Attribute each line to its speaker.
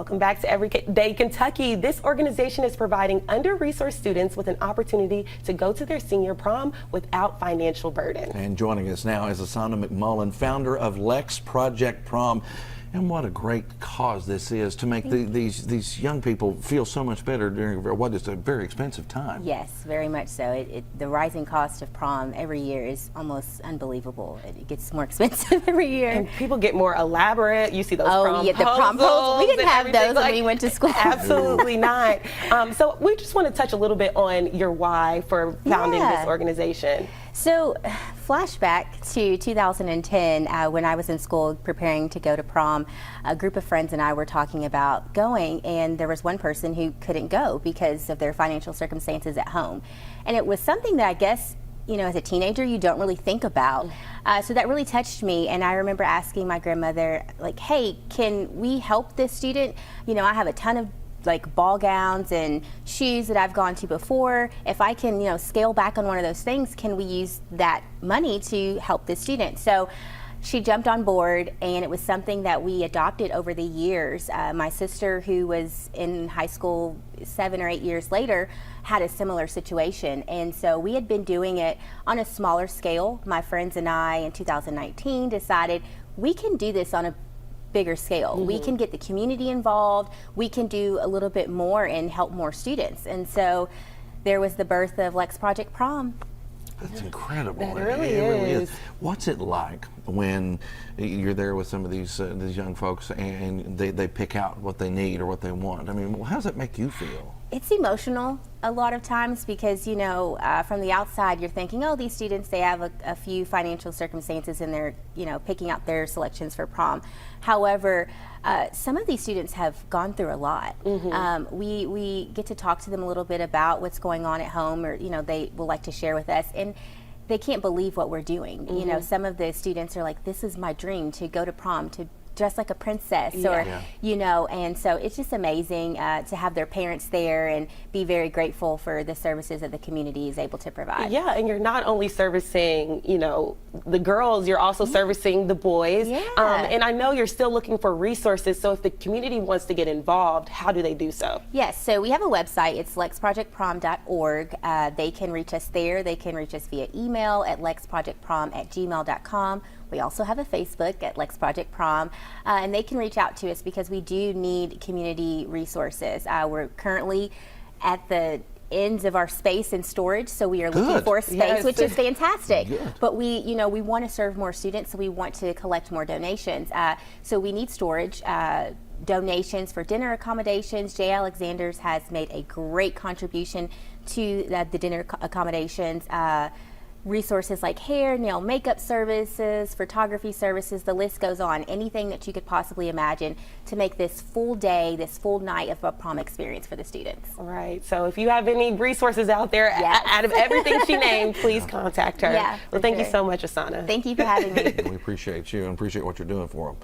Speaker 1: Welcome back to Everyday Kentucky. This organization is providing under-resourced students with an opportunity to go to their senior prom without financial burden.
Speaker 2: And joining us now is Asona McMullen, founder of Lex Project Prom. And what a great cause this is to make these young people feel so much better during what is a very expensive time.
Speaker 3: Yes, very much so. The rising cost of prom every year is almost unbelievable. It gets more expensive every year.
Speaker 1: And people get more elaborate. You see those prom
Speaker 3: the proposals. We didn't have those when we went to school.
Speaker 1: Absolutely not. So we just want to touch a little bit on your why for founding this organization.
Speaker 3: So, flashback to 2010, when I was in school preparing to go to prom, a group of friends and I were talking about going, and there was one person who couldn't go because of their financial circumstances at home. And it was something that I guess, you know, as a teenager, you don't really think about. So that really touched me, and I remember asking my grandmother, like, hey, can we help this student? You know, I have a ton of like ball gowns and shoes that I've gone to before. If I can, you know, scale back on one of those things, can we use that money to help this student? So she jumped on board, and it was something that we adopted over the years. My sister, who was in high school 7 or 8 years later, had a similar situation, and so we had been doing it on a smaller scale. My friends and I in 2019 decided we can do this on a bigger scale. We can get the community involved. We can do a little bit more and help more students. And so there was the birth of Lex Project Prom.
Speaker 2: That's incredible.
Speaker 1: That really is.
Speaker 2: What's it like when you're there with some of these young folks and they pick out what they need or what they want? I mean, how does that make you feel?
Speaker 3: It's emotional a lot of times because, you know, from the outside you're thinking, oh, these students, they have a few financial circumstances and they're, you know, picking out their selections for prom. However, some of these students have gone through a lot. We get to talk to them a little bit about what's going on at home, or, you know, they will like to share with us, and they can't believe what we're doing. You know, some of the students are like, this is my dream, to go to prom, to dress like a princess, or you know, and so it's just amazing to have their parents there and be very grateful for the services that the community is able to provide.
Speaker 1: Yeah, and you're not only servicing, you know, the girls, you're also servicing the boys. And I know you're still looking for resources, so if the community wants to get involved, how do they do so?
Speaker 3: Yes, so we have a website. It's lexprojectprom.org. They can reach us there. They can reach us via email at lexprojectprom@gmail.com. We also have a Facebook at Lex Project Prom, and they can reach out to us because we do need community resources. We're currently at the ends of our space and storage, so we are looking for a space, which is fantastic. But we, you know, we want to serve more students, so we want to collect more donations. So we need storage. Donations for dinner accommodations. J. Alexander's has made a great contribution to the dinner accommodations. Resources like hair, nail, makeup services, photography services, the list goes on. Anything that you could possibly imagine to make this full day, this full night of a prom experience for the students.
Speaker 1: Right, so if you have any resources out there, out of everything she named, please contact her. Well, thank you so much, Asona.
Speaker 3: Thank you for having me.
Speaker 2: We appreciate you and appreciate what you're doing for them.